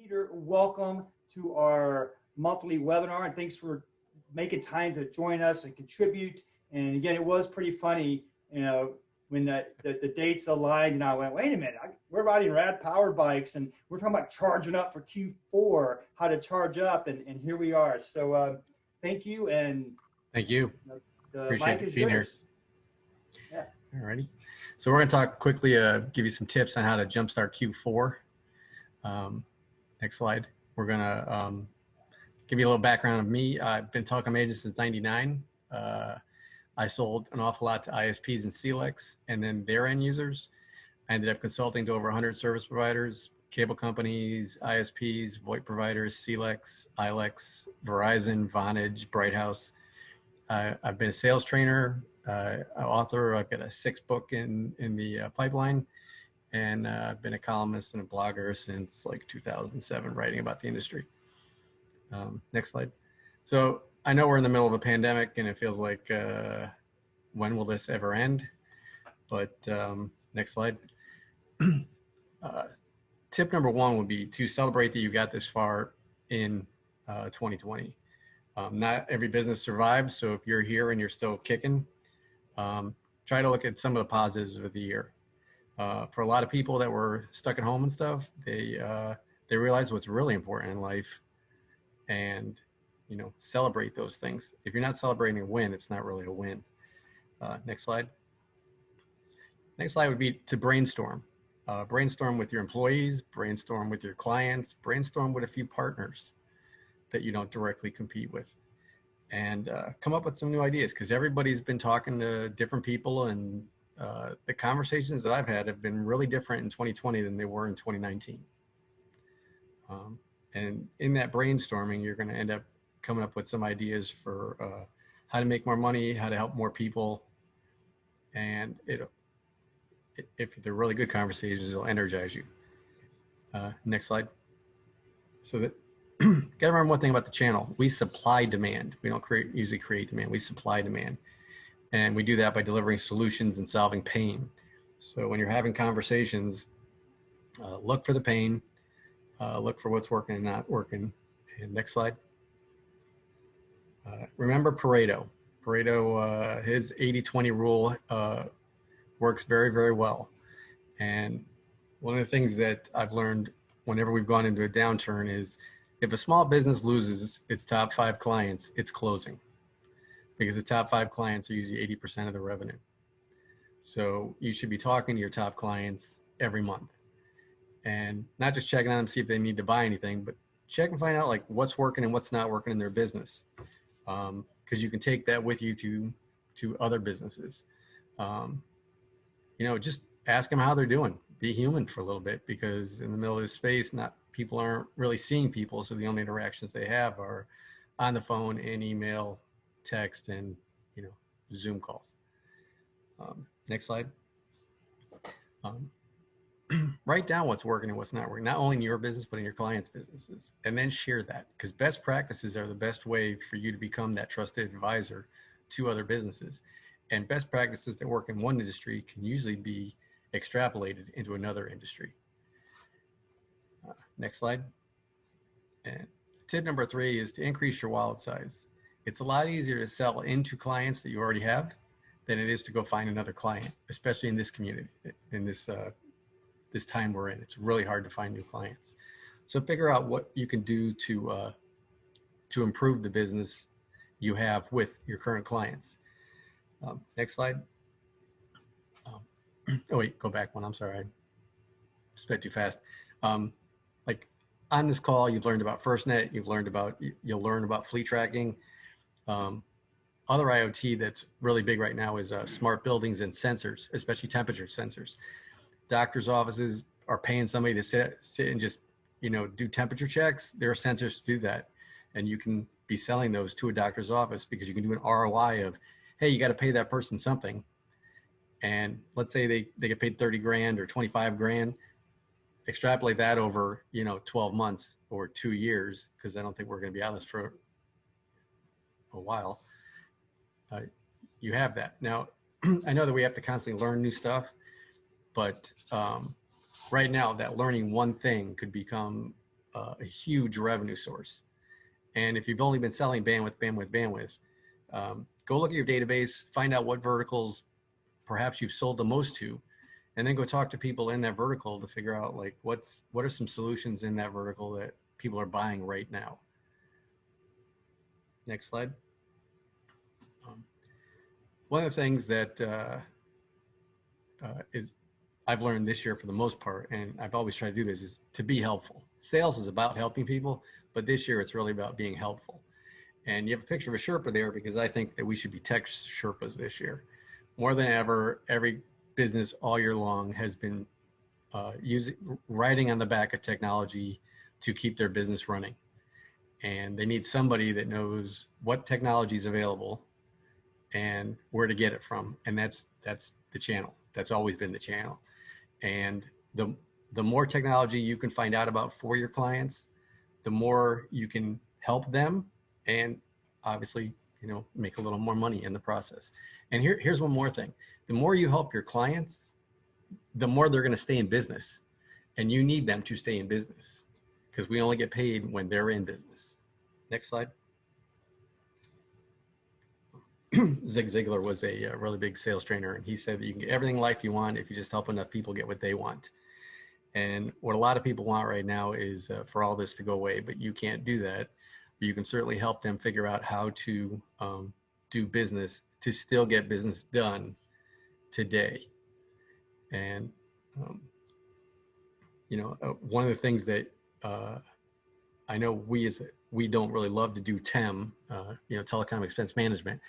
Peter, welcome to our monthly webinar, and thanks for making time to join us and contribute. And again, it was pretty funny, when the dates aligned, and I went, wait a minute, we're riding rad power bikes, and we're talking about charging up for Q4, how to charge up, and here we are. So thank you, and thank you. The Appreciate mic is being yours. Here. Yeah. Alrighty. So we're going to talk quickly, give you some tips on how to jumpstart Q4. Next slide. We're going to give you a little background of me. I've been telecom agent since '99. I sold an awful lot to ISPs and CLECs and then their end users. I ended up consulting to over 100 service providers, cable companies, ISPs, VoIP providers, CLECs, ILECs, Verizon, Vonage, Bright House. I've been a sales trainer, author. I've got a 6th book in the pipeline. And I've been a columnist and a blogger since like 2007, writing about the industry. Next slide. So I know we're in the middle of a pandemic and it feels like, when will this ever end? But next slide. Tip number 1 would be to celebrate that you got this far in 2020. Not every business survives. So if you're here and you're still kicking, try to look at some of the positives of the year. For a lot of people that were stuck at home and stuff, they realize what's really important in life, and celebrate those things. If you're not celebrating a win, it's not really a win. Next slide. Next slide would be to brainstorm. Brainstorm with your employees, brainstorm with your clients, brainstorm with a few partners that you don't directly compete with, and come up with some new ideas, because everybody's been talking to different people, and the conversations that I've had have been really different in 2020 than they were in 2019. And in that brainstorming, you're going to end up coming up with some ideas for how to make more money, how to help more people. And if they're really good conversations, it'll energize you. Next slide. So that, gotta remember one thing about the channel. We supply demand. We don't usually create demand. We supply demand. And we do that by delivering solutions and solving pain. So when you're having conversations, look for the pain, look for what's working and not working. And next slide. Remember Pareto. Pareto, his 80-20 rule works very, very well. And one of the things that I've learned whenever we've gone into a downturn is if a small business loses its top 5 clients, it's closing. Because the top 5 clients are usually 80% of the revenue. So you should be talking to your top clients every month, and not just checking on them, see if they need to buy anything, but check and find out like what's working and what's not working in their business. Because you can take that with you to other businesses. Just ask them how they're doing. Be human for a little bit, because in the middle of this space, people aren't really seeing people. So the only interactions they have are on the phone and email, text, and Zoom calls. Next slide. Write down what's working and what's not working, not only in your business but in your clients' businesses, and then share that, because best practices are the best way for you to become that trusted advisor to other businesses. And best practices that work in one industry can usually be extrapolated into another industry. Next slide. And tip number 3 is to increase your wallet size. It's a lot easier to sell into clients that you already have than it is to go find another client, especially in this community, in this time we're in. It's really hard to find new clients. So figure out what you can do to improve the business you have with your current clients. Next slide. Oh wait, go back one. I'm sorry, I sped too fast. Like on this call, you've learned about FirstNet. You'll learn about fleet tracking. Other IoT that's really big right now is smart buildings and sensors, especially temperature sensors. Doctors' offices are paying somebody to sit and just, do temperature checks. There are sensors to do that. And you can be selling those to a doctor's office, because you can do an ROI of, hey, you got to pay that person something. And let's say they get paid 30 grand or 25 grand. Extrapolate that over, 12 months or 2 years, because I don't think we're going to be out of this for a while. You have that. Now, I know that we have to constantly learn new stuff, but right now that learning one thing could become a huge revenue source. And if you've only been selling bandwidth, go look at your database, find out what verticals perhaps you've sold the most to, and then go talk to people in that vertical to figure out like what are some solutions in that vertical that people are buying right now. Next slide. One of the things that is I've learned this year for the most part, and I've always tried to do this, is to be helpful. Sales is about helping people, but this year it's really about being helpful. And you have a picture of a Sherpa there because I think that we should be tech Sherpas this year. More than ever, every business all year long has been riding on the back of technology to keep their business running. And they need somebody that knows what technology is available and where to get it from. And that's the channel. That's always been the channel. And the more technology you can find out about for your clients, the more you can help them and obviously, make a little more money in the process. And here's one more thing. The more you help your clients, the more they're going to stay in business. And you need them to stay in business because we only get paid when they're in business. Next slide. Zig Ziglar was a really big sales trainer, and he said that you can get everything in life you want if you just help enough people get what they want. And what a lot of people want right now is for all this to go away, but you can't do that. But you can certainly help them figure out how to do business to still get business done today. And, one of the things that I know we don't really love to do TEM, telecom expense management,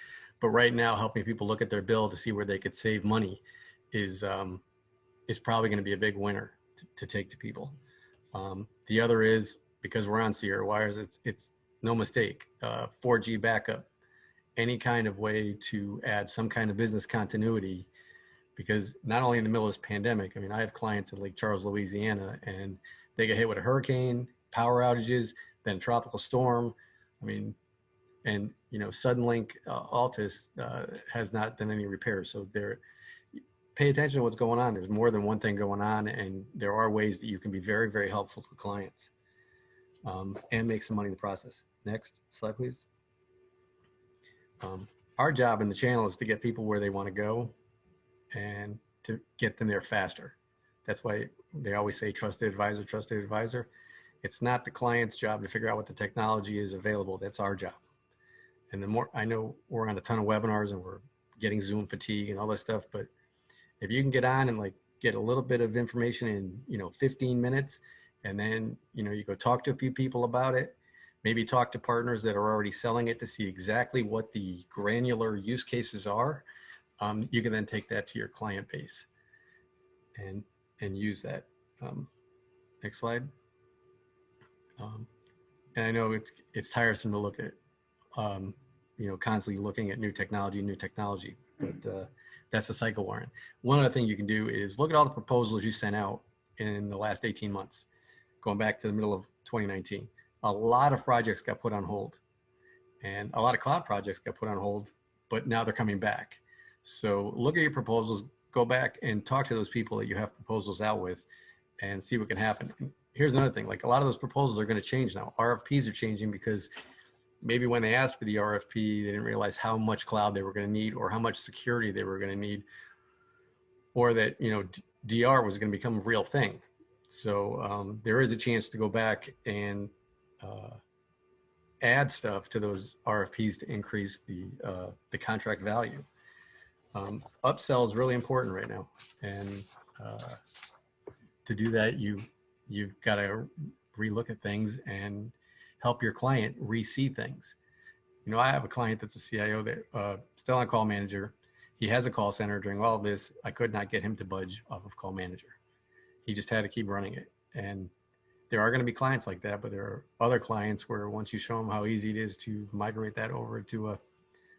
but right now helping people look at their bill to see where they could save money is probably going to be a big winner to take to people. The other is, because we're on Sierra Wires, it's no mistake, 4G backup, any kind of way to add some kind of business continuity, because not only in the middle of this pandemic, I mean, I have clients in Lake Charles, Louisiana, and they get hit with a hurricane, power outages, then a tropical storm. I mean, and, Suddenlink Altus has not done any repairs. So pay attention to what's going on. There's more than one thing going on, and there are ways that you can be very, very helpful to clients and make some money in the process. Next slide, please. Our job in the channel is to get people where they want to go and to get them there faster. That's why they always say trusted advisor, trusted advisor. It's not the client's job to figure out what the technology is available. That's our job. And the more, I know we're on a ton of webinars and we're getting Zoom fatigue and all this stuff, but if you can get on and get a little bit of information in, 15 minutes, and then, you go talk to a few people about it, maybe talk to partners that are already selling it to see exactly what the granular use cases are. You can then take that to your client base and use that. Next slide. And I know it's tiresome to look at, constantly looking at new technology, but that's the cycle we're in. One other thing you can do is look at all the proposals you sent out in the last 18 months, going back to the middle of 2019. A lot of projects got put on hold, and a lot of cloud projects got put on hold, but now they're coming back. So look at your proposals, go back and talk to those people that you have proposals out with and see what can happen. And here's another thing, a lot of those proposals are going to change now. RFPs are changing because maybe when they asked for the RFP, they didn't realize how much cloud they were going to need or how much security they were going to need, or that, DR was going to become a real thing. So there is a chance to go back and add stuff to those RFPs to increase the contract value. Upsell is really important right now, and to do that, you've got to relook at things and help your client re-see things. I have a client that's a CIO that still on call manager. He has a call center. During all of this, I could not get him to budge off of call manager. He just had to keep running it. And there are going to be clients like that, but there are other clients where once you show them how easy it is to migrate that over to a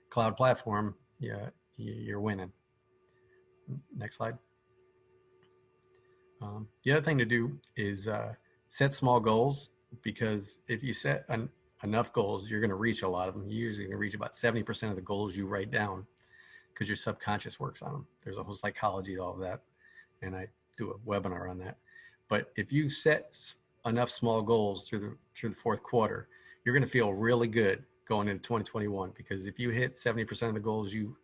cloud platform, you're winning. Next slide. The other thing to do is set small goals, because if you set enough goals, you're going to reach a lot of them. You're usually going to reach about 70% of the goals you write down because your subconscious works on them. There's a whole psychology to all of that, and I do a webinar on that. But if you set enough small goals through the fourth quarter, you're going to feel really good going into 2021, because if you hit 70% of the goals you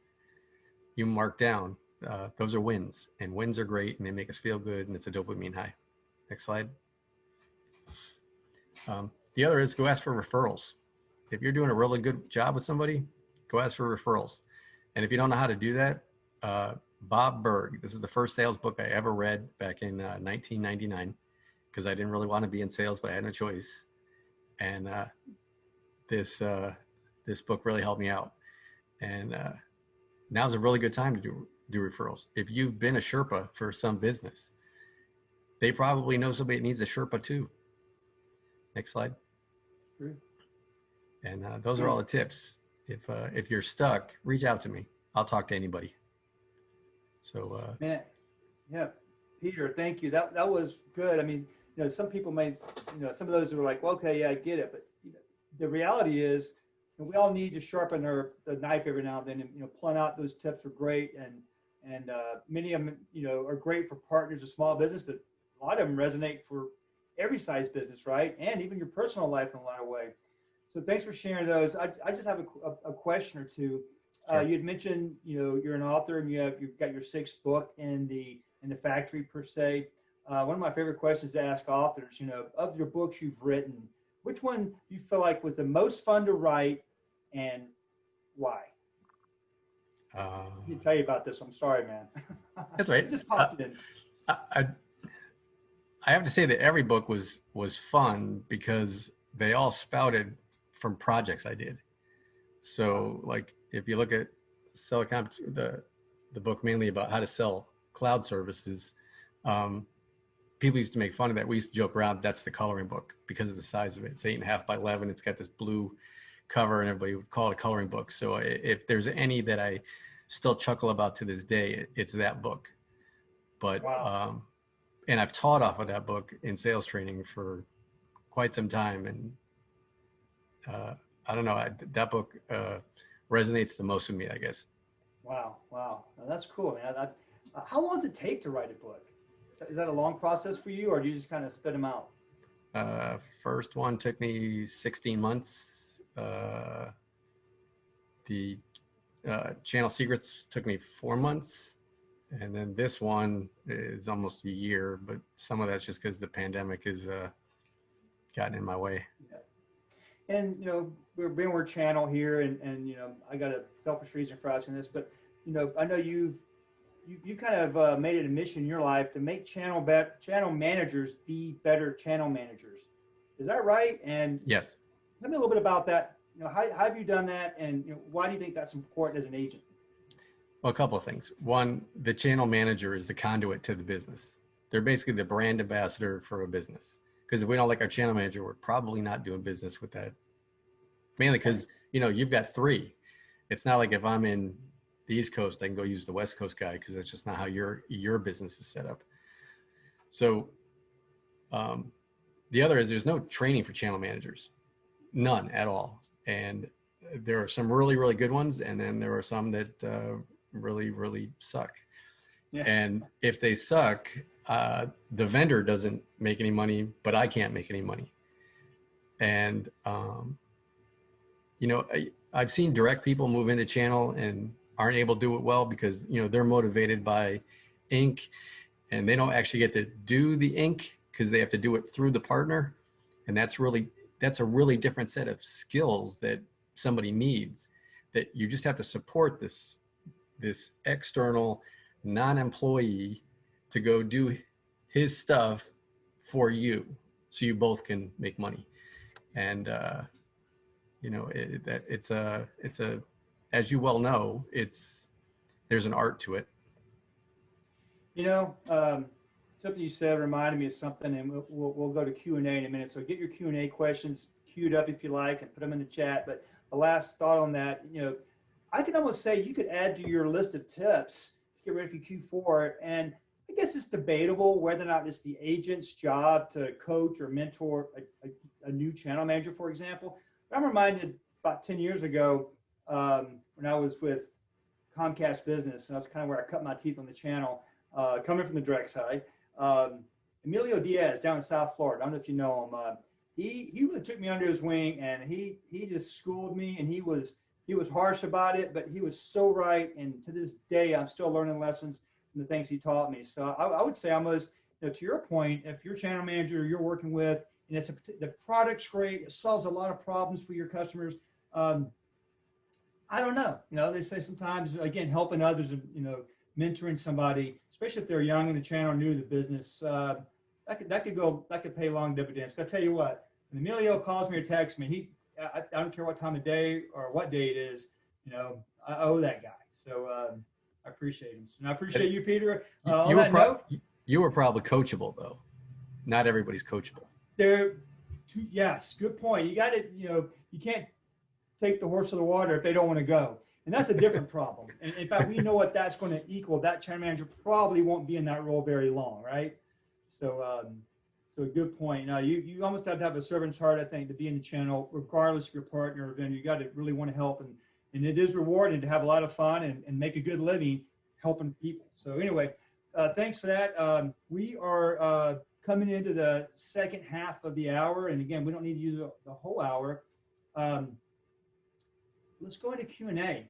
mark down, those are wins, and wins are great, and they make us feel good, and it's a dopamine high. Next slide. The other is go ask for referrals. If you're doing a really good job with somebody, go ask for referrals. And if you don't know how to do that, Bob Berg, this is the first sales book I ever read back in 1999, because I didn't really want to be in sales, but I had no choice. And this book really helped me out. And now's a really good time to do referrals. If you've been a Sherpa for some business, they probably know somebody that needs a Sherpa too. Next slide. And those are all the tips. If you're stuck, reach out to me. I'll talk to anybody. So man, yeah, Peter, thank you. That was good. I mean, some people may, some of those are like, well, okay, yeah, I get it, but the reality is, we all need to sharpen the knife every now and then. And pulling out those tips are great, and many of them, are great for partners of small business, but a lot of them resonate for every size business, right? And even your personal life in a lot of ways. So thanks for sharing those. I just have a question or two. Sure. You had mentioned, you're an author, and you've got your 6th book in the factory per se. One of my favorite questions to ask authors, of your books you've written, which one do you feel like was the most fun to write, and why? Let me tell you about this. I'm sorry, man. That's right. It just popped in. I have to say that every book was fun, because they all spouted from projects I did. So like, if you look at the book mainly about how to sell cloud services, people used to make fun of that. We used to joke around, that's the coloring book because of the size of it. It's 8.5 by 11. It's got this blue cover, and everybody would call it a coloring book. So if there's any that I still chuckle about to this day, it's that book. But wow. And I've taught off of that book in sales training for quite some time, and I don't know, that book resonates the most with me, I guess. Wow. Now, that's cool, man. How long does it take to write a book? Is that a long process for you, or do you just kind of spit them out? First one took me 16 months. The Channel Secrets took me 4 months. And then this one is almost a year, but some of that's just because the pandemic has gotten in my way. Yeah. And, we're channel here, and I got a selfish reason for asking this, but, I know you kind of made it a mission in your life to make channel managers be better channel managers. Is that right? And yes. Tell me a little bit about that. How have you done that, and why do you think that's important as an agent? Well, a couple of things. One, the channel manager is the conduit to the business. They're basically the brand ambassador for a business. Because if we don't like our channel manager, we're probably not doing business with that. Mainly because, you've got 3. It's not like if I'm in the East Coast, I can go use the West Coast guy, because that's just not how your business is set up. So the other is there's no training for channel managers. None at all. And there are some really, really good ones, and then there are some that really, really suck. Yeah. And if they suck, the vendor doesn't make any money, but I can't make any money. And, I've seen direct people move into channel and aren't able to do it well because, they're motivated by ink, and they don't actually get to do the ink because they have to do it through the partner. And that's a really different set of skills that somebody needs, that you just have to support this external non-employee to go do his stuff for you, so you both can make money. And it's a as you well know, there's an art to it. Something you said reminded me of something, and we'll go to Q&A in a minute. So get your Q&A questions queued up if you like, and put them in the chat. But the last thought on that, I could almost say you could add to your list of tips to get ready for Q4. And I guess it's debatable whether or not it's the agent's job to coach or mentor a new channel manager, for example. But I'm reminded about 10 years ago when I was with Comcast Business, and that's kind of where I cut my teeth on the channel, coming from the direct side. Emilio Diaz down in South Florida. I don't know if you know him. He really took me under his wing, and he just schooled me, and he was harsh about it, but he was so right. And to this day, I'm still learning lessons from the things he taught me. So I would say almost, to your point, if you're a channel manager you're working with, and the product's great, it solves a lot of problems for your customers. I don't know. They say sometimes, again, helping others, mentoring somebody, especially if they're young in the channel, new to the business, that could pay long dividends. But I tell you what, when Emilio calls me or texts me, I don't care what time of day or what day it is, I owe that guy. So I appreciate him. And I appreciate you, Peter. You were probably coachable, though. Not everybody's coachable. Yes, good point. You got to, you can't take the horse to the water if they don't want to go. And that's a different problem. And in fact, we know what that's going to equal. That channel manager probably won't be in that role very long, right? So, so a good point. Now, you almost have to have a servant's heart, I think, to be in the channel, regardless of your partner or vendor. You got to really want to help, and it is rewarding to have a lot of fun and make a good living helping people. So anyway, thanks for that. We are coming into the second half of the hour, and again, we don't need to use the whole hour. Let's go into Q&A.